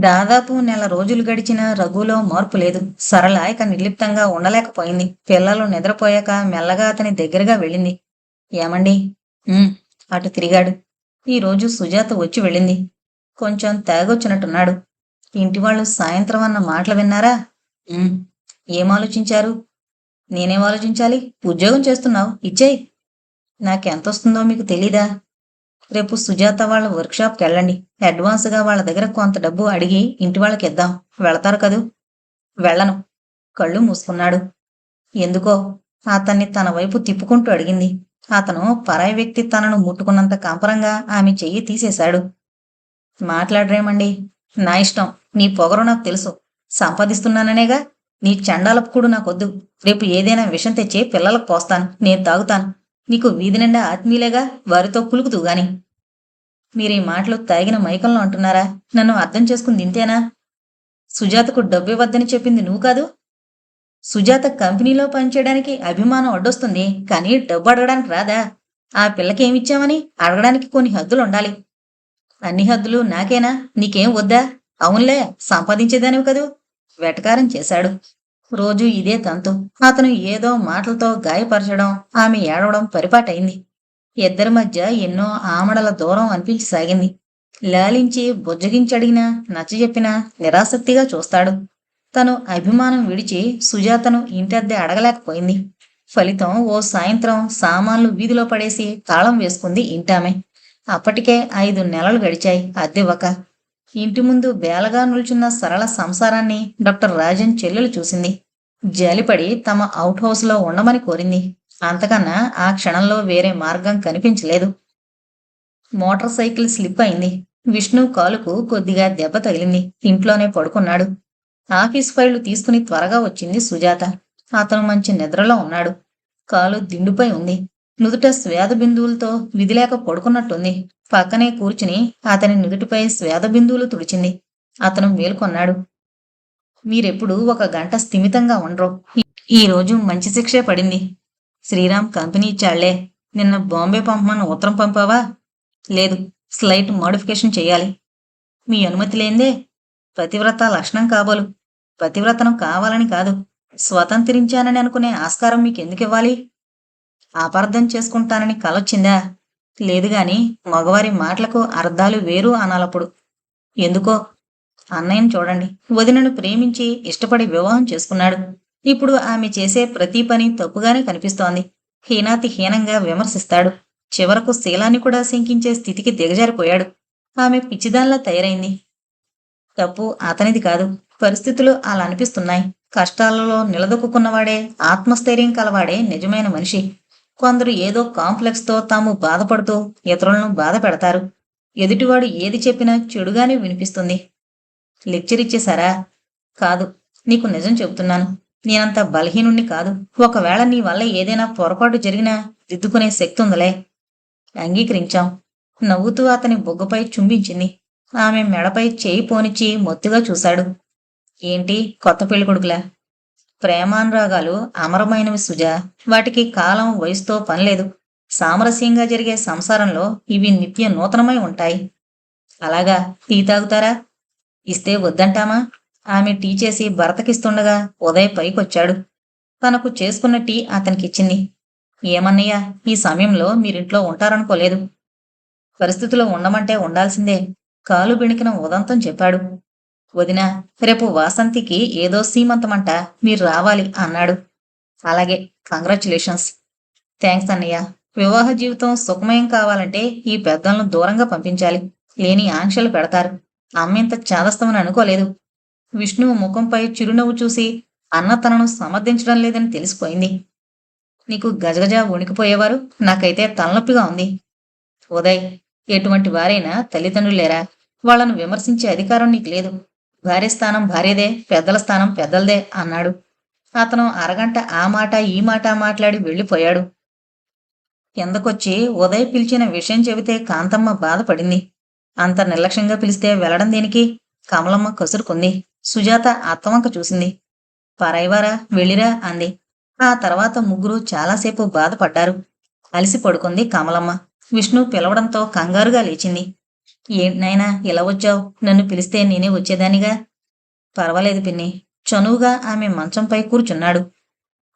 దాదాపు నెల రోజులు గడిచినా రఘులో మార్పు లేదు. సరళ ఇక నిర్లిప్తంగా ఉండలేకపోయింది. పిల్లలు నిద్రపోయాక మెల్లగా అతని దగ్గరగా వెళ్ళింది. ఏమండి? "ఉమ్," అటు తిరిగాడు. ఈరోజు సుజాత వచ్చి వెళ్ళింది. కొంచెం తాగొచ్చినట్టున్నాడు. ఇంటివాళ్ళు సాయంత్రం అన్న మాటలు విన్నారా? "ఉమ్." ఏం ఆలోచించారు? నేనేం ఆలోచించాలి? ఉద్యోగం చేస్తున్నావు, ఇచ్చేయ్. నాకెంతొస్తుందో మీకు తెలీదా? రేపు సుజాత వాళ్ళ వర్క్షాప్కి వెళ్ళండి. అడ్వాన్స్గా వాళ్ళ దగ్గర కొంత డబ్బు అడిగి ఇంటి వాళ్ళకి ఇద్దాం. వెళతారు కదూ? వెళ్ళను. కళ్ళు మూసుకున్నాడు. ఎందుకో? అతన్ని తన వైపు తిప్పుకుంటూ అడిగింది. అతను పరాయి వ్యక్తి తనను ముట్టుకున్నంత కంపరంగా ఆమె చెయ్యి తీసేశాడు. మాట్లాడరేమండి? నా ఇష్టం. నీ పొగరు నాకు తెలుసు. సంపాదిస్తున్నాననేగా. నీ చండాలపు కూడు నాకొద్దు. రేపు ఏదైనా విషం తెచ్చి పిల్లలకు పోస్తాను, నేను తాగుతాను. నీకు వీధి నిండా ఆత్మీయులేగా, వారితో కులుకుతూ గాని. మీరీ మాటలు తాగిన మైకంలో అంటున్నారా? నన్ను అర్థం చేసుకుంది ఇంతేనా? సుజాతకు డబ్బివ్వద్దని చెప్పింది నువ్వు కాదు? సుజాత కంపెనీలో పనిచేయడానికి అభిమానం అడ్డొస్తుంది, కానీ డబ్బు అడగడానికి రాదా? ఆ పిల్లకి ఏమిచ్చామని అడగడానికి కొన్ని హద్దులుండాలి. అన్ని హద్దులు నాకేనా? నీకేం వద్దా? అవునులే, సంపాదించేదానివి కదూ. వెటకారం చేశాడు. రోజూ ఇదే తంతు. అతను ఏదో మాటలతో గాయపరచడం, ఆమె ఏడవడం పరిపాటైంది. ఇద్దరి మధ్య ఎన్నో ఆమడల దూరం అనిపించసాగింది. లాలించి బుజ్జగించడిగినా నచ్చజెప్పినా నిరాసక్తిగా చూస్తాడు. తను అభిమానం విడిచి సుజాతను ఇంటద్దె అడగలేకపోయింది. ఫలితం ఓ సాయంత్రం సామాన్లు వీధిలో పడేసి తాళం వేసుకుంది ఇంటామె. అప్పటికే 5 నెలలు గడిచాయి అద్దెవ్వక. ఇంటి ముందు బేలగా నిల్చున్న సరళ సంసారాన్ని డాక్టర్ రాజన్ చెల్లెలు చూసింది. జాలిపడి తమ అవుట్ హౌస్లో ఉండమని కోరింది. అంతకన్నా ఆ క్షణంలో వేరే మార్గం కనిపించలేదు. మోటార్ సైకిల్ స్లిప్ అయింది. విష్ణు కాలుకు కొద్దిగా దెబ్బ తగిలింది. ఇంట్లోనే పడుకున్నాడు. ఆఫీస్ ఫైళ్లు తీసుకుని త్వరగా వచ్చింది సుజాత. అతను మంచి నిద్రలో ఉన్నాడు. కాలు దిండుపై ఉంది. నుదుట స్వేద బిందువులతో విధిలేక పడుకున్నట్టుంది. పక్కనే కూర్చుని అతని నుదుటిపై స్వేద బిందువులు తుడిచింది. అతను మేల్కొన్నాడు. మీరెప్పుడు ఒక గంట స్థిమితంగా ఉండరు. ఈ రోజు మంచి శిక్షే పడింది. శ్రీరామ్ కంపెనీ ఇచ్చాళ్లే. నిన్న బాంబే పంపమన్న ఉత్తరం పంపావా? లేదు, స్లైట్ మోడిఫికేషన్ చెయ్యాలి. మీ అనుమతి లేందే? పతివ్రత లక్షణం కాబోలు. పతివ్రతను కావాలని కాదు, స్వతంత్రించానని అనుకునే ఆస్కారం మీకెందుకివ్వాలి? అపార్థం చేసుకుంటానని కలొచ్చిందా? లేదుగాని మగవారి మాటలకు అర్థాలు వేరు అనాలప్పుడు. ఎందుకో? అన్నయ్యను చూడండి. వదినను ప్రేమించి ఇష్టపడి వివాహం చేసుకున్నాడు. ఇప్పుడు ఆమె చేసే ప్రతి పని తప్పుగానే కనిపిస్తోంది. హీనాతి హీనంగా విమర్శిస్తాడు. చివరకు శీలాన్ని కూడా శంకించే స్థితికి దిగజారిపోయాడు. ఆమె పిచ్చిదాన్లా తయారైంది. తప్పు అతనిది కాదు. పరిస్థితులు అలా అనిపిస్తున్నాయి. కష్టాలలో నిలదొక్కున్నవాడే, ఆత్మస్థైర్యం కలవాడే నిజమైన మనిషి. కొందరు ఏదో కాంప్లెక్స్తో తాము బాధపడుతూ ఇతరులను బాధ పెడతారు. ఎదుటివాడు ఏది చెప్పినా చెడుగానే వినిపిస్తుంది. లెక్చర్ ఇచ్చేశారా? కాదు, నీకు నిజం చెబుతున్నాను. నేనంత బలహీనుణ్ణి కాదు. ఒకవేళ నీ వల్ల ఏదైనా పొరపాటు జరిగినా దిద్దుకునే శక్తి ఉందలే. అంగీకరించాం. నవ్వుతూ అతని బొగ్గపై చుంబించింది. ఆమె మెడపై చేయి పోనిచ్చి మొత్తుగా చూశాడు. ఏంటి కొత్త పెళ్ళికొడుకులా? ప్రేమానురాగాలు అమరమైనవి సుజా. వాటికి కాలం వయసుతో పనిలేదు. సామరస్యంగా జరిగే సంసారంలో ఇవి నిత్య నూతనమై ఉంటాయి. అలాగా? టీ తాగుతారా? ఇస్తే వద్దంటామా? ఆమె టీ చేసి భర్తకిస్తుండగా ఉదయ్ పైకొచ్చాడు. తనకు చేసుకున్న టీ అతనికిచ్చింది. ఏమన్నయ్యా, ఈ సమయంలో మీరింట్లో ఉంటారనుకోలేదు. పరిస్థితిలో ఉండమంటే ఉండాల్సిందే. కాలు బెణికిన ఉదంతం చెప్పాడు. వదినా, రేపు వాసంతికి ఏదో సీమంతమంట, మీరు రావాలి అన్నాడు. అలాగే, కంగ్రాచ్యులేషన్స్. థ్యాంక్స్ అన్నయ్య. వివాహ జీవితం సుఖమయం కావాలంటే ఈ పెద్దలను దూరంగా పంపించాలి. లేని ఆంక్షలు పెడతారు. అమ్మింత చాదస్తమని అనుకోలేదు. విష్ణు ముఖంపై చిరునవ్వు చూసి అన్న తనను సమర్థించడం లేదని తెలిసిపోయింది. నీకు గజగజ వణికిపోయేవారు, నాకైతే తలనొప్పిగా ఉంది. ఉదయ్, ఎటువంటి వారైనా తల్లిదండ్రులేరా? వాళ్లను విమర్శించే అధికారం నీకు లేదు. భార్య స్థానం భార్యదే, పెద్దల స్థానం పెద్దలదే అన్నాడు. అతను అరగంట ఆ మాట ఈ మాట మాట్లాడి వెళ్ళిపోయాడు. కిందకొచ్చి ఉదయ్ పిలిచిన విషయం చెబితే కాంతమ్మ బాధపడింది. అంత నిర్లక్ష్యంగా పిలిస్తే వెళ్ళడం దేనికి? కమలమ్మ కసురుకుంది. సుజాత అత్తవంక చూసింది. పరాయివారా, వెళ్ళిరా అంది. ఆ తర్వాత ముగ్గురు చాలాసేపు బాధపడ్డారు. అలిసి పడుకుంది కమలమ్మ. విష్ణు పిలవడంతో కంగారుగా లేచింది. ఏంటి నాయనా ఇలా వచ్చావు? నన్ను పిలిస్తే నేనే వచ్చేదానిగా. పర్వాలేదు పిన్ని. చనువుగా ఆమె మంచంపై కూర్చున్నాడు.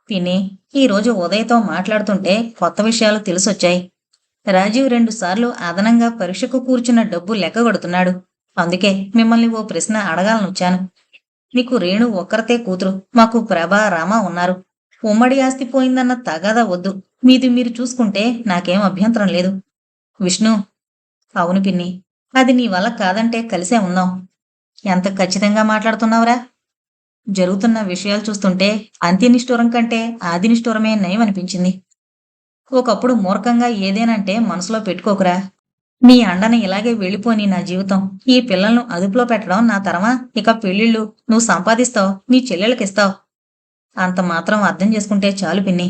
పిన్ని, ఈరోజు ఉదయ్‌తో మాట్లాడుతుంటే కొత్త విషయాలు తెలిసొచ్చాయి. రాజీవ్ 2 సార్లు అదనంగా పరీక్షకు కూర్చున్న డబ్బు లెక్కగొడుతున్నాడు. అందుకే మిమ్మల్ని ఓ ప్రశ్న అడగాలనొచ్చాను. మీకు రేణు ఒక్కర్తే కూతురు. మాకు ప్రభ, రామ ఉన్నారు. ఉమ్మడి ఆస్తి పోయిందన్న తగాదా వద్దు. మీది మీరు చూసుకుంటే నాకేం అభ్యంతరం లేదు. విష్ణు. అవును పిన్ని. అది నీ వల్ల కాదంటే కలిసే ఉందాం. ఎంత ఖచ్చితంగా మాట్లాడుతున్నావురా? జరుగుతున్న విషయాలు చూస్తుంటే అంత్యనిష్ఠూరం కంటే ఆదినిష్ఠూరమే నయమనిపించింది. ఒకప్పుడు మూర్ఖంగా ఏదేనంటే మనసులో పెట్టుకోకురా. నీ అండన ఇలాగే వెళ్ళిపోని నా జీవితం. ఈ పిల్లలను అదుపులో పెట్టడం నా తరమా? ఇక పెళ్ళిళ్ళు నువ్వు సంపాదిస్తావు, నీ చెల్లెలకిస్తావు. అంత మాత్రం అర్థం చేసుకుంటే చాలు పిన్ని.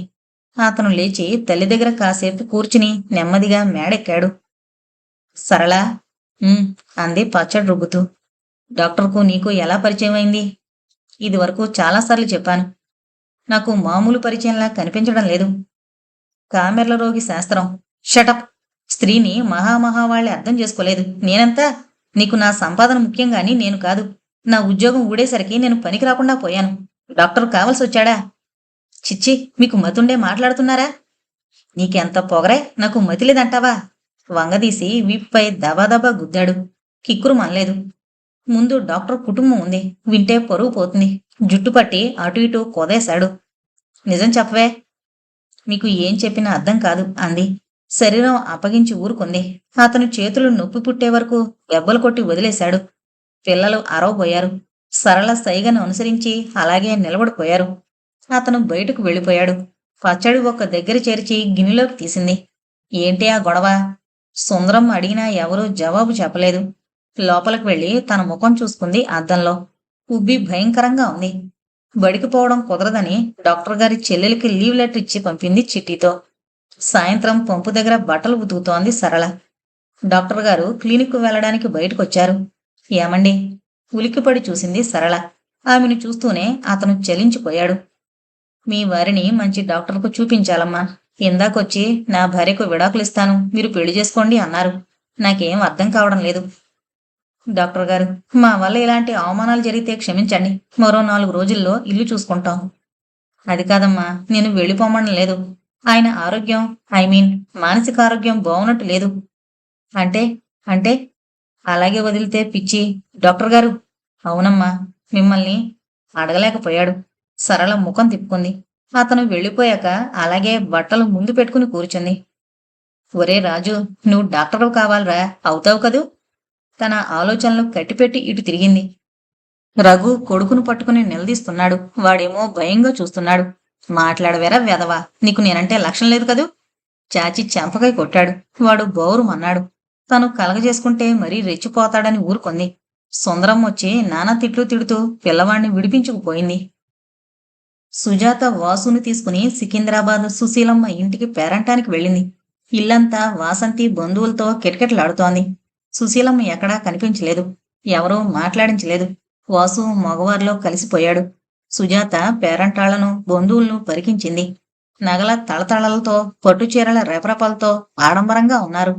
అతను లేచి తల్లి దగ్గర కాసేపు కూర్చుని నెమ్మదిగా మేడెక్కాడు. సరళా. "ఉమ్," అంది పచ్చడి రుబ్బుతూ. డాక్టర్కు నీకు ఎలా పరిచయం అయింది? ఇదివరకు చాలాసార్లు చెప్పాను. నాకు మామూలు పరిచయంలా కనిపించడం లేదు. కామెర్ల రోగి శాస్త్రం. షటప్. స్త్రీని మహామహావాళ్లే అర్థం చేసుకోలేదు. నేనంతా? నీకు నా సంపాదన ముఖ్యం గాని నేను కాదు. నా ఉద్యోగం ఊడేసరికి నేను పనికి రాకుండా పోయాను. డాక్టర్ కావలసొచ్చాడా? చిచ్చి, మీకు మతుండే మాట్లాడుతున్నారా? నీకెంత పొగరే, నాకు మతిలేదంటావా? వంగదీసి వీపుపై దబాదబా గుద్దాడు. కిక్కురు మనలేదు. ముందు డాక్టర్ కుటుంబం ఉంది. వింటే పరువు పోతుంది. జుట్టు పట్టి అటు ఇటు కొదేశాడు. నిజం చెప్పవే. మీకు ఏం చెప్పినా అర్థం కాదు అంది. శరీరం అప్పగించి ఊరుకుంది. అతను చేతులు నొప్పి పుట్టే వరకు దెబ్బలు కొట్టి వదిలేశాడు. పిల్లలు అరవబోయారు. సరళ సైగను అనుసరించి అలాగే నిలబడిపోయారు. అతను బయటకు వెళ్ళిపోయాడు. పచ్చడి ఒక దగ్గర చేర్చి గిన్నెలోకి తీసింది. ఏంటి ఆ గొడవ? సుందరం అడిగినా ఎవరూ జవాబు చెప్పలేదు. లోపలికి వెళ్ళి తన ముఖం చూసుకుంది అద్దంలో. ఉబ్బి భయంకరంగా ఉంది. బడికి పోవడం కుదరదని డాక్టర్ గారి చెల్లెలికి లీవ్ లెటర్ ఇచ్చి పంపింది చిట్టితో. సాయంత్రం పంపు దగ్గర బట్టలు ఉతుకుతోంది సరళ. డాక్టర్ గారు క్లినిక్కు వెళ్ళడానికి బయటకొచ్చారు. ఏమండి? ఉలిక్కిపడి చూసింది సరళ. ఆమెను చూస్తూనే అతను చలించిపోయాడు. మీ వారిని మంచి డాక్టర్కు చూపించాలమ్మా. ఇందాకొచ్చి నా భార్యకు విడాకులిస్తాను, మీరు పెళ్లి చేసుకోండి అన్నారు. నాకేం అర్థం కావడం లేదు. డాక్టర్ గారు, మా వల్ల ఇలాంటి అవమానాలు జరిగితే క్షమించండి. మరో 4 రోజుల్లో ఇల్లు చూసుకుంటాం. అది కాదమ్మా, నేను వెళ్ళిపోమడం లేదు. ఆయన ఆరోగ్యం, ఐ మీన్ మానసిక ఆరోగ్యం బావున్నట్టు లేదు. అంటే? అంటే? అలాగే వదిలితే పిచ్చి. డాక్టర్ గారు. అవునమ్మా. మిమ్మల్ని అడగలేకపోయాడు. సరళ ముఖం తిప్పుకుంది. అతను వెళ్ళిపోయాక అలాగే బట్టలు ముందు పెట్టుకుని కూర్చుంది. ఒరే రాజు, నువ్వు డాక్టరు కావాలరా, అవుతావు కదూ? తన ఆలోచనలు కట్టిపెట్టి ఇటు తిరిగింది. రఘు కొడుకును పట్టుకుని నిలదీస్తున్నాడు. వాడేమో భయంగా చూస్తున్నాడు. మాట్లాడవేరా వెధవా, నీకు నేనంటే లక్ష్యం లేదు కదూ? చాచి చెంపకై కొట్టాడు. వాడు బోరుమన్నాడు. తను కలగజేసుకుంటే మరీ రెచ్చిపోతాడని ఊరుకుంది. సుందరం వచ్చి నానా తిట్లు తిడుతూ పిల్లవాణ్ణి విడిపించుకుపోయింది. సుజాత వాసుని తీసుకుని సికింద్రాబాద్ సుశీలమ్మ ఇంటికి పేరంటానికి వెళ్ళింది. ఇల్లంతా వాసంతి బంధువులతో కిటకిటలాడుతోంది. సుశీలమ్మ ఎక్కడా కనిపించలేదు. ఎవరూ మాట్లాడించలేదు. వాసు మగవారిలో కలిసిపోయాడు. సుజాత పేరంటాళ్లను బంధువులను పరికించింది. నగల తళతళలతో పట్టుచీరల రెపరెపలతో ఆడంబరంగా ఉన్నారు.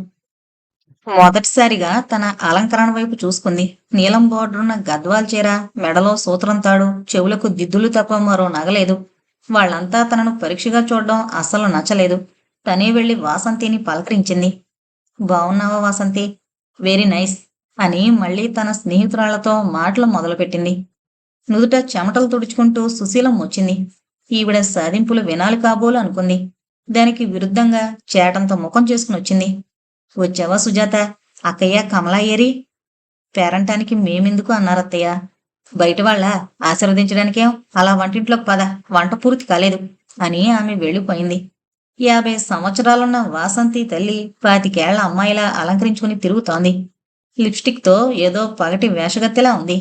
మొదటిసారిగా తన అలంకరణ వైపు చూసుకుంది. నీలం బోర్డున్న గద్వాల్ చీర, మెడలో సూత్రం తాడు, చెవులకు దిద్దులు తప్ప మరో నగలేదు. వాళ్లంతా తనను పరీక్షగా చూడడం అస్సలు నచ్చలేదు. తనే వెళ్లి వాసంతిని పలకరించింది. బావున్నావా వాసంతి? వెరీ నైస్ అని మళ్లీ తన స్నేహితురాళ్లతో మాటలు మొదలుపెట్టింది. నుదుట చెమటలు తుడుచుకుంటూ సుశీలం వచ్చింది. ఈవిడ సాధింపులు వినాలి కాబోలు అనుకుంది. దానికి విరుద్ధంగా చేటంత ముఖం చేసుకుని వచ్చింది. వచ్చావా సుజాత? అక్కయ్య కమలా ఏరి? పేరంటానికి మేమెందుకు అన్నారత్తయ్య. బయట వాళ్ళ ఆశీర్వదించడానికేం, అలా వంటింట్లోకి పద, వంట పూర్తి కాలేదు అని ఆమె వెళ్ళిపోయింది. 50 సంవత్సరాలున్న వాసంతి తల్లి 25 ఏళ్ల అమ్మాయిలా అలంకరించుకుని తిరుగుతోంది. లిప్స్టిక్ తో ఏదో పగటి వేషగత్తెలా ఉంది.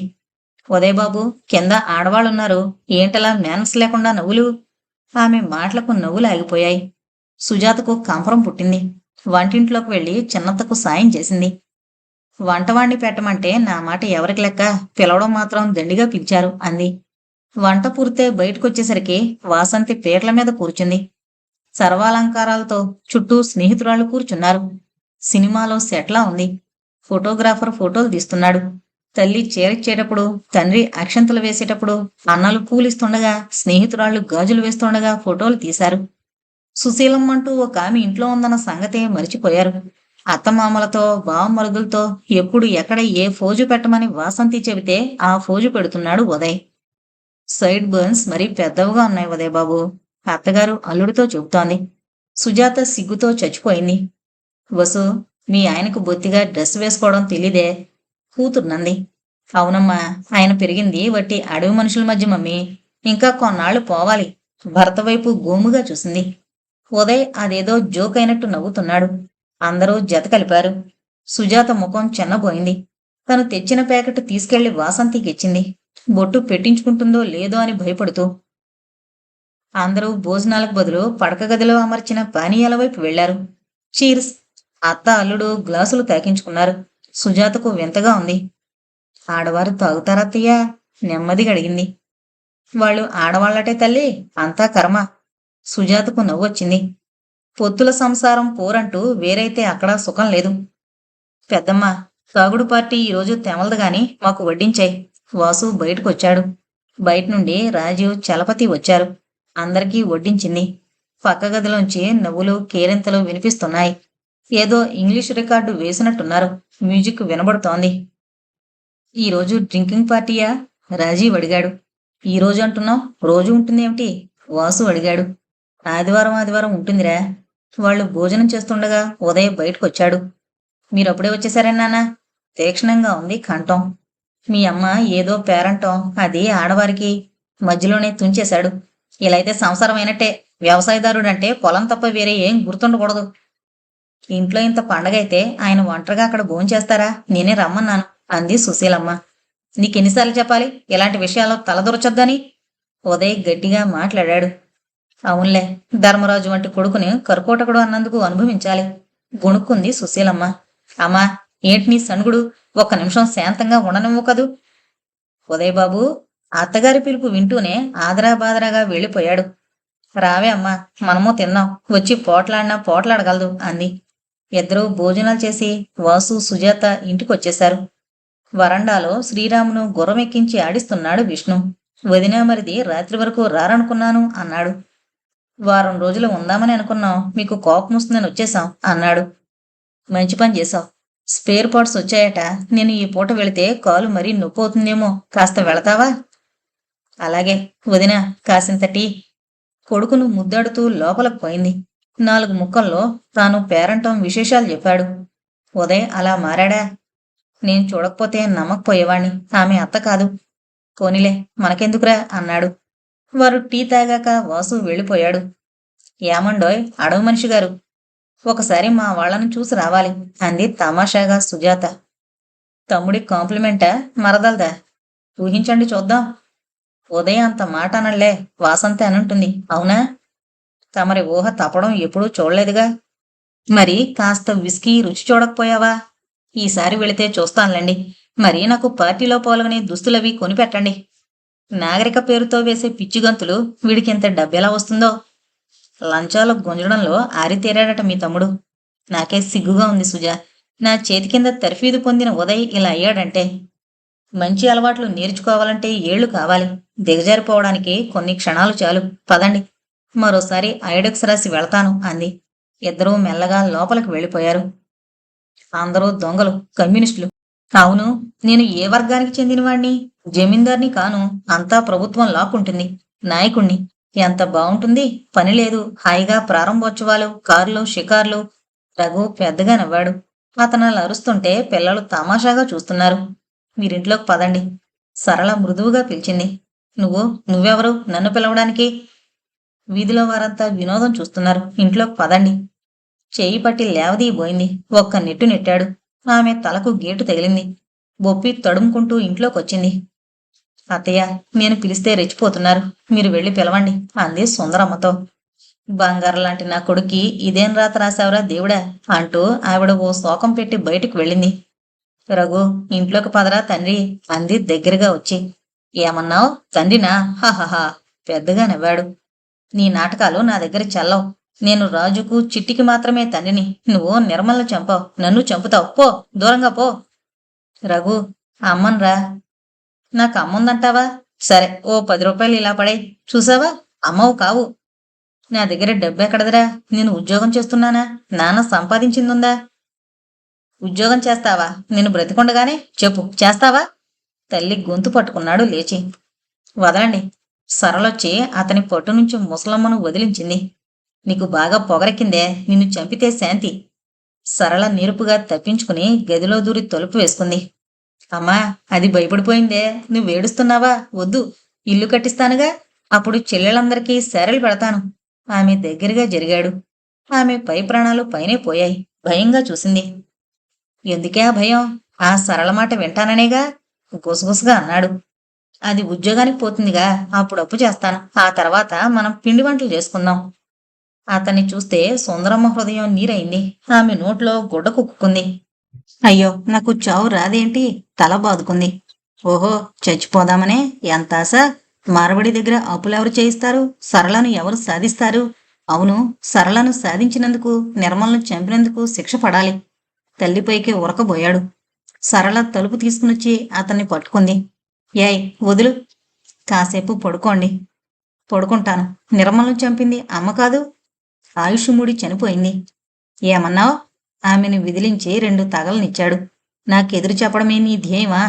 ఉదయబాబు, కింద ఆడవాళ్ళున్నారు, ఏంటలా మేనస్ లేకుండా నవ్వులు? ఆమె మాటలకు నవ్వులు ఆగిపోయాయి. సుజాతకు కంపరం పుట్టింది. వంటింట్లోకి వెళ్లి చిన్నత్తకు సాయం చేసింది. వంటవాణ్ణి పెట్టమంటే నా మాట ఎవరికి లెక్క, పిలవడం మాత్రం దండిగా పిలిచారు అంది. వంట పూర్తే బయటకొచ్చేసరికి వాసంతి పీటల మీద కూర్చుంది. సర్వాలంకారాలతో చుట్టూ స్నేహితురాళ్లు కూర్చున్నారు. సినిమాలో సెట్లా ఉంది. ఫోటోగ్రాఫర్ ఫోటోలు తీస్తున్నాడు. తల్లి చీరిచ్చేటప్పుడు, తండ్రి అక్షంతలు వేసేటప్పుడు, అన్నలు పూలిస్తుండగా, స్నేహితురాళ్లు గాజులు వేస్తుండగా ఫోటోలు తీశారు. సుశీలమ్మంటూ ఒక ఆమె ఇంట్లో ఉందన్న సంగతే మరిచిపోయారు. అత్తమామలతో, బావమరుదులతో ఎప్పుడు ఎక్కడ ఏ ఫోజు పెట్టమని వాసంతి చెబితే ఆ ఫోజు పెడుతున్నాడు ఉదయ్. సైడ్ బర్న్స్ మరీ పెద్దవిగా ఉన్నాయి ఉదయ్ బాబు, అత్తగారు అల్లుడితో చెబుతోంది. సుజాత సిగ్గుతో చచ్చిపోయింది. వసు, మీ ఆయనకు బొత్తిగా డ్రెస్ వేసుకోవడం తెలీదే, కూతుర్నంది. అవునమ్మా, ఆయన పెరిగింది వట్టి అడవి మనుషుల మధ్య మమ్మీ, ఇంకా కొన్నాళ్లు పోవాలి. భర్త వైపు గోముగా చూసింది. ఉదయ్ అదేదో జోక్ అయినట్టు నవ్వుతున్నాడు. అందరూ జత కలిపారు. సుజాత ముఖం చిన్నబోయింది. తను తెచ్చిన ప్యాకెట్ తీసుకెళ్లి వాసంతికి ఇచ్చింది, బొట్టు పెట్టించుకుంటుందో లేదో అని భయపడుతూ. అందరూ భోజనాలకు బదులు పడక గదిలో అమర్చిన పానీయాల వైపు వెళ్లారు. చీర్స్! అత్త అల్లుడు గ్లాసులు తాకించుకున్నారు. సుజాతకు వింతగా ఉంది. ఆడవారు తాగుతారత్తయ్య? నెమ్మదిగా అడిగింది. వాళ్ళు ఆడవాళ్లటే తల్లి, అంతా కర్మ. సుజాతకు నవ్వొచ్చింది. పొత్తుల సంసారం పోరంటూ వేరైతే అక్కడ సుఖం లేదు. పెద్దమ్మ, తాగుడు పార్టీ ఈరోజు తెమలదు గాని మాకు వడ్డించాయి. వాసు బయటకొచ్చాడు. బయట నుండి రాజీవ్, చలపతి వచ్చారు. అందరికీ వడ్డించింది. పక్క గదిలోంచి నవ్వులు, కేరింతలు వినిపిస్తున్నాయి. ఏదో ఇంగ్లీష్ రికార్డు వేసినట్టున్నారు. మ్యూజిక్ వినబడుతోంది. ఈరోజు డ్రింకింగ్ పార్టీయా? రాజీవ్ అడిగాడు. ఈ రోజు అంటున్నావు, రోజు ఉంటుందేమిటి? వాసు అడిగాడు. ఆదివారం ఆదివారం ఉంటుందిరా. వాళ్ళు భోజనం చేస్తుండగా ఉదయ్ బయటకొచ్చాడు. మీరప్పుడే వచ్చేసారా నాన్న? తీక్షణంగా ఉంది కంఠం. మీ అమ్మ ఏదో పేరంటం, అది ఆడవారికి. మధ్యలోనే తుంచేశాడు. ఇలా అయితే సంసారం అయినట్టే. వ్యవసాయదారుడంటే పొలం తప్ప వేరే ఏం గుర్తుండకూడదు. ఇంట్లో ఇంత పండగైతే ఆయన ఒంటరిగా అక్కడ భోంచేస్తారా? నేనే రమ్మన్నాను అంది సుశీలమ్మ. నీకెన్నిసార్లు చెప్పాలి ఇలాంటి విషయాల్లో తలదొరచొద్దని? ఉదయ్ గట్టిగా మాట్లాడాడు. అవునులే, ధర్మరాజు వంటి కొడుకుని కర్కోటకుడు అన్నందుకు అనుభవించాలి. గొణుక్కుంది సుశీలమ్మ. అమ్మా, ఏంటి నీ సణుగుడు? ఒక్క నిమిషం శాంతంగా ఉండనివ్వు కదూ. ఉదయ్ బాబు అత్తగారి పిలుపు వింటూనే ఆదరాబాదరాగా వెళ్ళిపోయాడు. రావే అమ్మా, మనమూ తిన్నాం. వచ్చి పోట్లాడినా పోట్లాడగలదు అంది. ఇద్దరూ భోజనాలు చేసి వాసు, సుజాత ఇంటికొచ్చేశారు. వరండాలో శ్రీరామును గుర్రమెక్కించి ఆడిస్తున్నాడు విష్ణు. వదినా మరిది రాత్రి వరకు రారనుకున్నాను అన్నాడు. వారం రోజులు ఉందామని అనుకున్నాం, మీకు కోపం వస్తుందని వచ్చేశాం అన్నాడు. మంచి పని చేశావు. స్పేర్ పార్ట్స్ వచ్చాయట. నేను ఈ పూట వెళితే కాలు మరీ నొప్పి అవుతుందేమో, కాస్త వెళతావా? అలాగే వదినా, కాసింత టీ. కొడుకును ముద్దాడుతూ లోపలకు పోయింది. 4 ముక్కల్లో తాను పేరంటం విశేషాలు చెప్పాడు. ఉదయ్ అలా మారాడా? నేను చూడకపోతే నమ్మకపోయేవాణ్ణి. ఆమె అత్త కాదు. పోనిలే, మనకెందుకురా అన్నాడు. వారు టీ తాగాక వాసు వెళ్ళిపోయాడు. ఏమండోయ్ అడవి మనిషి గారు, ఒకసారి మా వాళ్లను చూసి రావాలి అంది తమాషాగా సుజాత. తమ్ముడి కాంప్లిమెంటా, మరదల్దా? ఊహించండి చూద్దాం. ఉదయం అంత మాట అనళ్లే, వాసంతే అనుంటుంది. అవునా? తమరి ఊహ తప్పడం ఎప్పుడూ చూడలేదుగా. మరి కాస్త విస్కీ రుచి చూడకపోయావా? ఈసారి వెళితే చూస్తానులేండి. మరి నాకు పార్టీలో పాల్గొనే దుస్తులవి కొనిపెట్టండి. నాగరిక పేరుతో వేసే పిచ్చిగంతులు వీడికింత డబ్బెలా వస్తుందో. లంచాలు గుంజడంలో ఆరితేరాడట మీ తమ్ముడు. నాకే సిగ్గుగా ఉంది సుజా. నా చేతి కింద తర్ఫీదు పొందిన ఉదయ్ ఇలా అయ్యాడంటే. మంచి అలవాట్లు నేర్చుకోవాలంటే ఏళ్లు కావాలి. దిగజారిపోవడానికి కొన్ని క్షణాలు చాలు. పదండి, మరోసారి ఐడెక్స్ రాసి వెళతాను అంది. ఇద్దరూ మెల్లగా లోపలికి వెళ్ళిపోయారు. అందరూ దొంగలు, కమ్యూనిస్టులు. అవును, నేను ఏ వర్గానికి చెందినవాణ్ణి? జమీందార్ని కాను. అంతా ప్రభుత్వం లాక్కుంటుంది. నాయకుణ్ణి. ఎంత బావుంటుంది, పని లేదు, హాయిగా ప్రారంభోత్సవాలు, కార్లు, షికార్లు. రఘు పెద్దగా నవ్వాడు. అతను అలా అరుస్తుంటే పిల్లలు తమాషాగా చూస్తున్నారు. మీరింట్లోకి పదండి, సరళ మృదువుగా పిలిచింది. నువ్వెవరు నన్ను పిలవడానికి? వీధిలో వారంతా వినోదం చూస్తున్నారు. ఇంట్లోకి పదండి. చేయి పట్టి లేవదీయబోయింది. ఒక్క నెట్టు నెట్టాడు. ఆమె తలకు గేటు తగిలింది. బొప్పి తడుముకుంటూ ఇంట్లోకొచ్చింది. అత్తయ్య, నేను పిలిస్తే రెచ్చిపోతున్నారు, మీరు వెళ్ళి పిలవండి అంది సుందరమ్మతో. బంగారం లాంటి నా కొడుక్కి ఇదేం రాత రాశావురా దేవుడా అంటూ ఆవిడ ఓ శోకం పెట్టి బయటికి వెళ్ళింది. రఘు, ఇంట్లోకి పదరా తండ్రి అంది దగ్గరగా వచ్చి. ఏమన్నావు? తండ్రినా? హాహాహా పెద్దగా నవ్వాడు. నీ నాటకాలు నా దగ్గర చెల్లవు. నేను రాజుకు చిట్టికి మాత్రమే తండ్రిని. నువ్వు నిర్మల్ని చంపావు, నన్ను చంపుతావు. పో, దూరంగా పో. రఘు, అమ్మన్రా. నాకు అమ్ముందంటావా? సరే, ఓ 10 రూపాయలు ఇలా పడే. చూసావా, అమ్మవు కావు. నా దగ్గర డబ్బెక్కడదరా? నేను ఉద్యోగం చేస్తున్నానా? నాన్న సంపాదించిందుందా? ఉద్యోగం చేస్తావా? నేను బ్రతికుండగానే చెప్పు, చేస్తావా? తల్లి గొంతు పట్టుకున్నాడు లేచి. వదలండి. సరళొచ్చి అతని పొట్టు నుంచి ముసలమ్మను వదిలించింది. నీకు బాగా పొగరెక్కిందే, నిన్ను చంపితే శాంతి. సరళ నీరుపుగా తప్పించుకుని గదిలో దూరి తలుపు వేసుకుంది. అమ్మా, అది భయపడిపోయిందే. నువ్వేడుస్తున్నావా? వద్దు, ఇల్లు కట్టిస్తానుగా. అప్పుడు చెల్లెలందరికీ శారలు పెడతాను. ఆమె దగ్గరగా జరిగాడు. ఆమె పై ప్రాణాలు పైనే పోయాయి. భయంగా చూసింది. ఎందుకే ఆ భయం? ఆ సరళ మాట వింటాననేగా, గుసగుసగా అన్నాడు. అది ఉద్యోగానికి పోతుందిగా, అప్పుడప్పు చేస్తాను. ఆ తర్వాత మనం పిండి వంటలు చేసుకుందాం. అతన్ని చూస్తే సుందరమ్మ హృదయం నీరైంది. ఆమె నోట్లో గుడ్డ కుక్కుకుంది. అయ్యో, నాకు చావు రాదేంటి? తల బాదుకుంది. ఓహో, చచ్చిపోదామనే ఎంత ఆశ? మార్వడి దగ్గర అప్పులెవరు చేయిస్తారు? సరళను ఎవరు సాధిస్తారు? అవును, సరళను సాధించినందుకు, నిర్మలను చంపినందుకు శిక్ష పడాలి. తల్లిపైకి ఉరకబోయాడు. సరళ తలుపు తీసుకునొచ్చి అతన్ని పట్టుకుంది. ఏయ్, వదులు. కాసేపు పడుకోండి. పడుకుంటాను. నిర్మలను చంపింది అమ్మ కాదు. ఆయుషుముడి చనిపోయింది. ఏమన్నావు? ఆమెను విదిలించి 2 తగలనిచ్చాడు. నాకెదురు చెప్పడమే నీ ధ్యేయమా?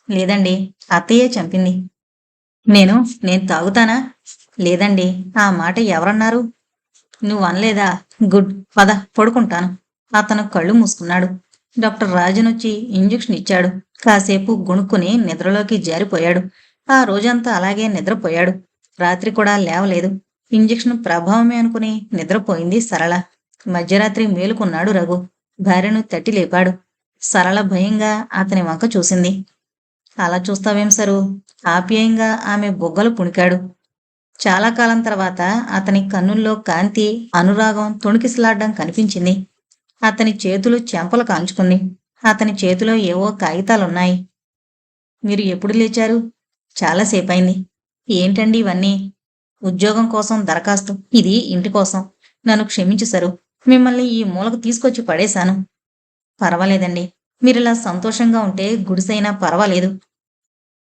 లేదండి, అత్తయ్యే చంపింది. నేను తాగుతానా? లేదండి, ఆ మాట ఎవరన్నారు? నువ్వు అనలేదా? గుడ్, పద, పడుకుంటాను. అతను కళ్ళు మూసుకున్నాడు. డాక్టర్ రాజునొచ్చి ఇంజెక్షన్ ఇచ్చాడు. కాసేపు గొణుక్కుని నిద్రలోకి జారిపోయాడు. ఆ రోజంతా అలాగే నిద్రపోయాడు. రాత్రి కూడా లేవలేదు. ఇంజెక్షన్ ప్రభావమే అనుకుని నిద్రపోయింది సరళ. మధ్యరాత్రి మేలుకున్నాడు రఘు. భార్యను తట్టి లేపాడు. సరళ భయంగా అతని వంక చూసింది. అలా చూస్తావేం సరు? ఆప్యాయంగా ఆమె బొగ్గలు పుణికాడు. చాలా కాలం తర్వాత అతని కన్నుల్లో కాంతి, అనురాగం తొణికిసలాడ్డం కనిపించింది. అతని చేతులు చెంపలు కాంచుకుంది. అతని చేతిలో ఏవో కాగితాలున్నాయి. మీరు ఎప్పుడు లేచారు? చాలాసేపైంది. ఏంటండి ఇవన్నీ? ఉద్యోగం కోసం దరఖాస్తు. ఇది ఇంటి కోసం. నన్ను క్షమించు సరు. మిమ్మల్ని ఈ మూలకు తీసుకొచ్చి పడేశాను. పర్వాలేదండి. మీరిలా సంతోషంగా ఉంటే గుడిసైనా పర్వాలేదు.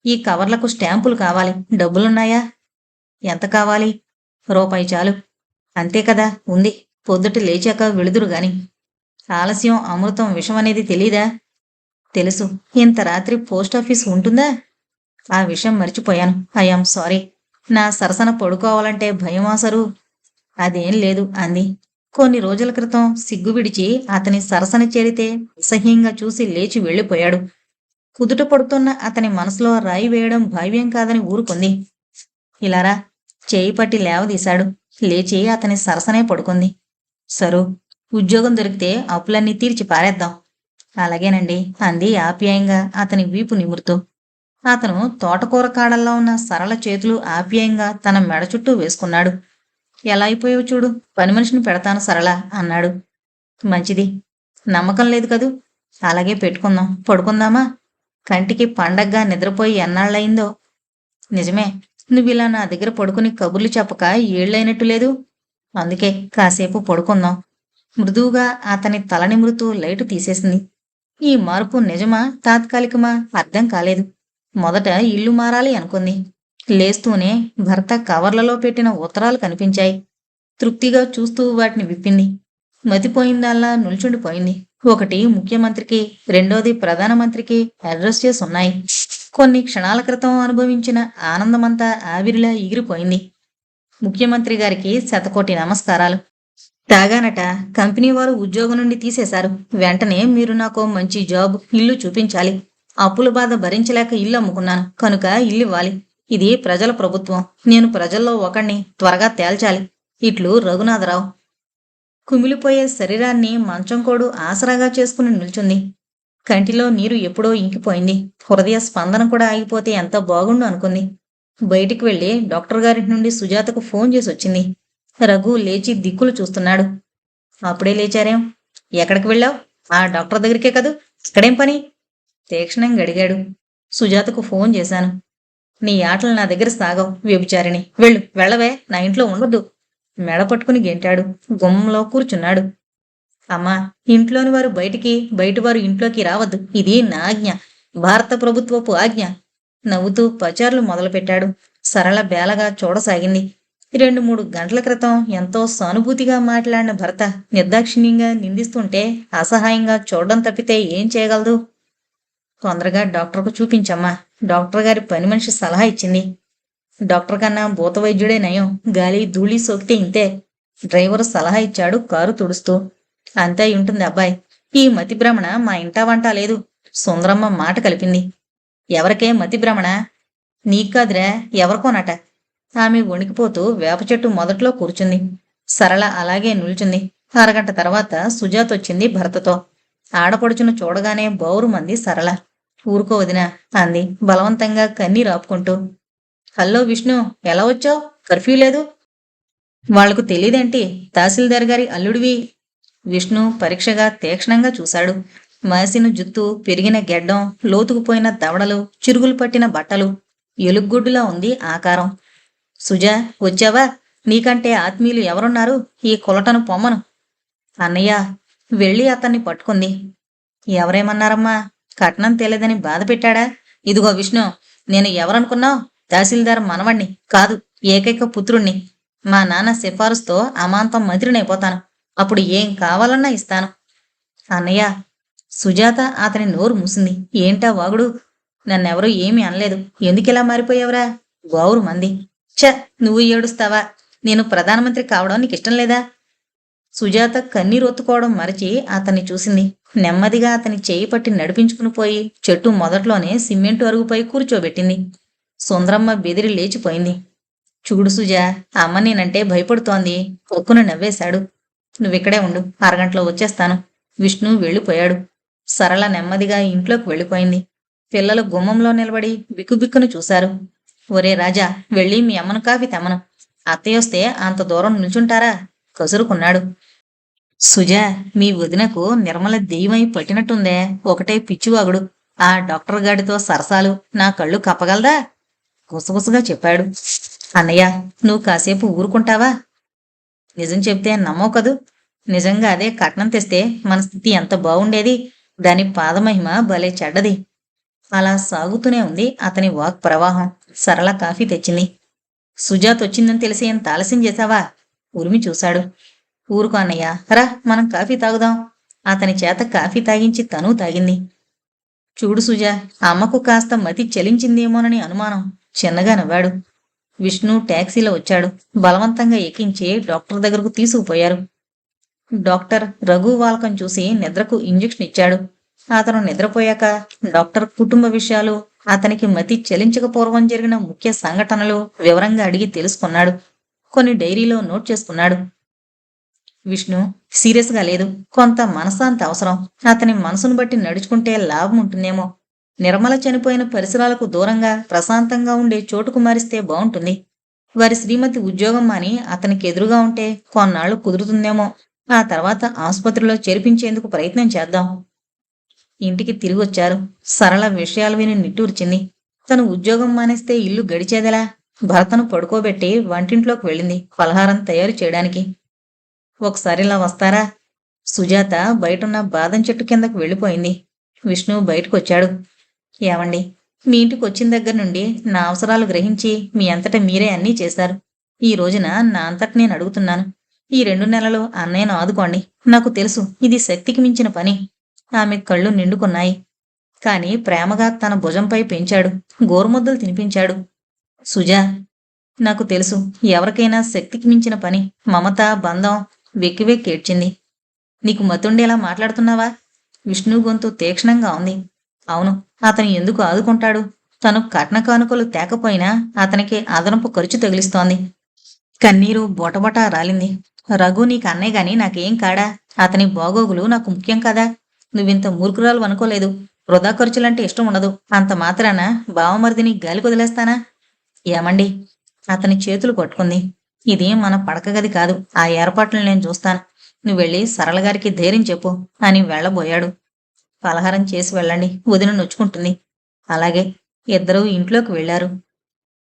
ఈ కవర్లకు స్టాంపులు కావాలి. డబ్బులున్నాయా? ఎంత కావాలి? రూపాయి చాలు. అంతే కదా, ఉంది. పొద్దుట లేచాక వెళుదురు గాని. ఆలస్యం అమృతం విషమనేది తెలీదా? తెలుసు. ఇంత రాత్రి పోస్టాఫీస్ ఉంటుందా? ఆ విషయం మర్చిపోయాను. I am sorry. నా సరసన పడుకోవాలంటే భయమాసరు. అదేం లేదు అంది. కొన్ని రోజుల క్రితం సిగ్గు విడిచి అతని సరసన చేరితే అసహ్యంగా చూసి లేచి వెళ్ళిపోయాడు. కుదుట పడుతున్న అతని మనసులో రాయి వేయడం భావ్యం కాదని ఊరుకుంది. ఇలారా. చేయి పట్టి లేవదీశాడు. లేచి అతని సరసనే పడుకుంది. సరు, ఉద్యోగం దొరికితే అప్పులన్నీ తీర్చి పారేద్దాం. అలాగేనండి అంది ఆప్యాయంగా అతని వీపు నిమురుతూ. అతను తోటకూర కాడల్లో ఉన్న సరళ చేతులు ఆప్యాయంగా తన మెడ చుట్టూ వేసుకున్నాడు. ఎలా అయిపోయావు చూడు, పని మనిషిని పెడతాను సరళ అన్నాడు. మంచిది. నమ్మకం లేదు కదూ? అలాగే పెట్టుకుందాం. పడుకుందామా? కంటికి పండగ్గా నిద్రపోయి ఎన్నాళ్ళయిందో. నిజమే. నువ్విలా నా దగ్గర పడుకుని కబుర్లు చెప్పక ఏళ్ళైనట్టు లేదు. అందుకే కాసేపు పడుకుందాం. మృదువుగా అతని తల నిమురుతూ లైటు తీసేసింది. ఈ మార్పు నిజమా, తాత్కాలికమా అర్థం కాలేదు. మొదట ఇల్లు మారాలి అనుకుంది. లేస్తూనే భర్త కవర్లలో పెట్టిన ఉత్తరాలు కనిపించాయి. తృప్తిగా చూస్తూ వాటిని విప్పింది. మతిపోయిందల్లా నిల్చుండిపోయింది. ఒకటి ముఖ్యమంత్రికి, రెండోది ప్రధానమంత్రికి అడ్రస్ చేసి ఉన్నాయి. కొన్ని క్షణాల క్రితం అనుభవించిన ఆనందమంతా ఆవిరిలా ఎగిరిపోయింది. ముఖ్యమంత్రి గారికి 100,000,000 నమస్కారాలు. తాగానట. కంపెనీ వారు ఉద్యోగం నుండి తీసేశారు. వెంటనే మీరు నాకు మంచి జాబ్, ఇల్లు చూపించాలి. అప్పుల బాధ భరించలేక ఇల్లు అమ్ముకున్నాను కనుక ఇల్లు ఇవ్వాలి. ఇది ప్రజల ప్రభుత్వం. నేను ప్రజల్లో ఒకణ్ణి. త్వరగా తేల్చాలి. ఇట్లు రఘునాథరావు. కుమిలిపోయే శరీరాన్ని మంచంకోడు ఆసరాగా చేసుకుని నిల్చుంది. కంటిలో నీరు ఎప్పుడో ఇంకిపోయింది. హృదయ స్పందన కూడా ఆగిపోతే ఎంత బాగుండు అనుకుంది. బయటికి వెళ్లి డాక్టర్ గారింటి నుండి సుజాతకు ఫోన్ చేసి వచ్చింది. రఘు లేచి దిక్కులు చూస్తున్నాడు. అప్పుడే లేచారేం? ఎక్కడికి వెళ్ళావు? ఆ డాక్టర్ దగ్గరికే కదూ. ఇక్కడేం పని? తీక్షణంగా అడిగాడు. సుజాతకు ఫోన్ చేశాను. నీ ఆటలు నా దగ్గర సాగవు వ్యభిచారిణి. వెళ్ళవే, నా ఇంట్లో ఉండొద్దు. మెడ పట్టుకుని గెంటాడు. గుమ్మంలో కూర్చున్నాడు. అమ్మా, ఇంట్లోని వారు బయటికి, బయటి వారు ఇంట్లోకి రావద్దు. ఇది నా ఆజ్ఞ. భారత ప్రభుత్వపు ఆజ్ఞ. నవ్వుతూ పచారులు మొదలుపెట్టాడు. సరళ బేలగా చూడసాగింది. 2-3 గంటల క్రితం ఎంతో సానుభూతిగా మాట్లాడిన భర్త నిర్దాక్షిణ్యంగా నిందిస్తుంటే అసహాయంగా చూడడం తప్పితే ఏం చేయగలదు? తొందరగా డాక్టర్కు చూపించమ్మా. డాక్టర్ గారి పని మనిషి సలహా ఇచ్చింది. డాక్టర్ కన్నా భూత వైద్యుడే నయం. గాలి ధూళి సోకితే ఇంతే. డ్రైవరు సలహా ఇచ్చాడు కారు తుడుస్తూ. అంతే ఉంటుంది అబ్బాయి. ఈ మతి భ్రమణ మా ఇంటా వంట లేదు. సుందరమ్మ మాట కలిపింది. ఎవరికే మతి భ్రమణ? నీకు కాదురా, ఎవరికోనట. ఆమె వణికిపోతూ వేప చెట్టు మొదట్లో కూర్చుంది. సరళ అలాగే నిల్చుంది. అరగంట తర్వాత సుజాత వచ్చింది భర్తతో. ఆడపడుచును చూడగానే బౌరుమంది సరళ. ఊరుకో వదినా అంది బలవంతంగా కన్నీరు ఆపుకుంటూ. హలో విష్ణు, ఎలా వచ్చావు? కర్ఫ్యూ లేదు. వాళ్లకు తెలీదేంటి? తహసీల్దార్ గారి అల్లుడివి. విష్ణు పరీక్షగా తీక్షణంగా చూశాడు. మాసిన జుత్తు, పెరిగిన గెడ్డం, లోతుకుపోయిన దవడలు, చిరుగులు పట్టిన బట్టలు. ఎలుగుగొడ్డులా ఉంది ఆకారం. సుజా, వచ్చావా? నీకంటే ఆత్మీయులు ఎవరున్నారు? ఈ కొలటను పొమ్మను. అన్నయ్య వెళ్ళి అతన్ని పట్టుకుంది. ఎవరేమన్నారమ్మా? కట్నం తెలియదని బాధ పెట్టాడా? ఇదిగో విష్ణు, నేను ఎవరనుకున్నావు? తహసీల్దార్ మనవణ్ణి కాదు, ఏకైక పుత్రుణ్ణి. మా నాన్న సిఫారసుతో అమాంతం మంత్రినైపోతాను. అప్పుడు ఏం కావాలన్నా ఇస్తాను. అన్నయ్య. సుజాత అతని నోరు మూసింది. ఏంటా వాగుడు? నన్నెవరూ ఏమీ అనలేదు. ఎందుకిలా మారిపోయావురా? గౌరు మంది. ఛ, నువ్వు ఏడుస్తావా? నేను ప్రధానమంత్రి కావడం నీకిష్టం లేదా? సుజాత కన్నీరొత్తుకోవడం మరచి అతన్ని చూసింది. నెమ్మదిగా అతని చేయి పట్టి నడిపించుకుని పోయి చెట్టు మొదట్లోనే సిమెంటు అరుగుపై కూర్చోబెట్టింది. సుందరమ్మ బెదిరి లేచిపోయింది. చూడు సుజా, అమ్మ నేనంటే భయపడుతోంది. కొక్కున నవ్వేశాడు. నువ్విక్కడే ఉండు, అరగంటలో వచ్చేస్తాను. విష్ణు వెళ్ళిపోయాడు. సరళ నెమ్మదిగా ఇంట్లోకి వెళ్ళిపోయింది. పిల్లలు గుమ్మంలో నిలబడి బిక్కుబిక్కును చూశారు. ఒరే రాజా, వెళ్ళి మీ అమ్మను కాఫీ తెమ్మను. అత్తయ్యొస్తే అంత దూరం నిల్చుంటారా? కసురుకున్నాడు. సుజా, మీ వదినకు నిర్మల దెయ్యమై పట్టినట్టుందే. ఒకటే పిచ్చివాగుడు. ఆ డాక్టర్ గాడితో సరసాలు నా కళ్ళు కప్పగలదా? గుసగుసగా చెప్పాడు. అన్నయ్య, నువ్వు కాసేపు ఊరుకుంటావా? నిజం చెప్తే నమ్మవు కదూ. నిజంగా అదే కట్నం తెస్తే మన స్థితి ఎంత బాగుండేది. దాని పాదమహిమ భలే చెడ్డది. అలా సాగుతూనే ఉంది అతని వాక్ ప్రవాహం. సరళ కాఫీ తెచ్చింది. సుజాత్ వచ్చిందని తెలిసి ఎంత ఆలస్యం చేశావా? ఉరిమి చూశాడు. ఊరుకో అన్నయ్య, రా మనం కాఫీ తాగుదాం. అతని చేత కాఫీ తాగించి తను తాగింది. చూడు సుజా, అమ్మకు కాస్త మతి చలించిందేమోనని అనుమానం. చిన్నగా నవ్వాడు. విష్ణు టాక్సీలో వచ్చాడు. బలవంతంగా ఎక్కించి డాక్టర్ దగ్గరకు తీసుకుపోయారు. డాక్టర్ రఘు వాలకం చూసి నిద్రకు ఇంజెక్షన్ ఇచ్చాడు. అతను నిద్రపోయాక డాక్టర్ కుటుంబ విషయాలు, అతనికి మతి చలించక పూర్వం జరిగిన ముఖ్య సంఘటనలు వివరంగా అడిగి తెలుసుకున్నాడు. కొన్ని డైరీలో నోట్ చేసుకున్నాడు. విష్ణు సీరియస్గా లేదు. కొంత మనశ్శాంతి అవసరం. అతని మనసును బట్టి నడుచుకుంటే లాభం ఉంటుందేమో. నిర్మల చనిపోయిన పరిసరాలకు దూరంగా ప్రశాంతంగా ఉండే చోటుకు మారిస్తే బాగుంటుంది. వారి శ్రీమతి ఉద్యోగం మాని అతనికి ఎదురుగా ఉంటే కొన్నాళ్లు కుదురుతుందేమో. ఆ తర్వాత ఆసుపత్రిలో చేర్పించేందుకు ప్రయత్నం చేద్దాం. ఇంటికి తిరిగొచ్చారు. సరళ విషయాలు విని నిట్టూర్చింది. తను ఉద్యోగం మానేస్తే ఇల్లు గడిచేదెలా? భర్తను పడుకోబెట్టి వంటింట్లోకి వెళ్ళింది పలహారం తయారు చేయడానికి. ఒకసారి ఇలా వస్తారా? సుజాత బయటున్న బాదం చెట్టు కిందకు వెళ్ళిపోయింది. విష్ణు బయటకొచ్చాడు. ఏమండి, మీ ఇంటికి వచ్చిన దగ్గర నుండి నా అవసరాలు గ్రహించి మీ అంతట మీరే అన్నీ చేశారు. ఈ రోజున నా అంతట నేను అడుగుతున్నాను. ఈ 2 నెలలు అన్నయ్యను ఆదుకోండి. నాకు తెలుసు ఇది శక్తికి మించిన పని. ఆమె కళ్ళు నిండుకున్నాయి. కాని ప్రేమగా తన భుజంపై పెంచాడు. గోరుముద్దలు తినిపించాడు. సుజా, నాకు తెలుసు ఎవరికైనా శక్తికి మించిన పని. మమత, బంధం వెక్కి వెక్కి ఏడ్చింది. నీకు మతుండేలా మాట్లాడుతున్నావా? విష్ణు గొంతు తీక్షణంగా ఉంది. అవును, అతను ఎందుకు ఆదుకుంటాడు? తను కట్న కానుకలు తేకపోయినా అతనికి అదనపు ఖర్చు తగిలిస్తోంది. కన్నీరు బొటబొట రాలింది. రఘు నీకు అన్నయ్య గాని నాకేం కాడా? అతని బాగోగులు నాకు ముఖ్యం కదా. నువ్వింత మూర్ఖురాలు అనుకోలేదు. వృధా ఖర్చులంటే ఇష్టం ఉండదు. అంత మాత్రాన బావమరిదిని గాలి కొదిలేస్తానా? ఏమండి? అతని చేతులు పట్టుకుంది. ఇది మన పడక గది కాదు. ఆ ఏర్పాట్లను నేను చూస్తాను. నువ్వెళ్ళి సరళగారికి ధైర్యం చెప్పు అని వెళ్ళబోయాడు. పలహారం చేసి వెళ్ళండి, వదిన నొచ్చుకుంటుంది. అలాగే. ఇద్దరూ ఇంట్లోకి వెళ్లారు.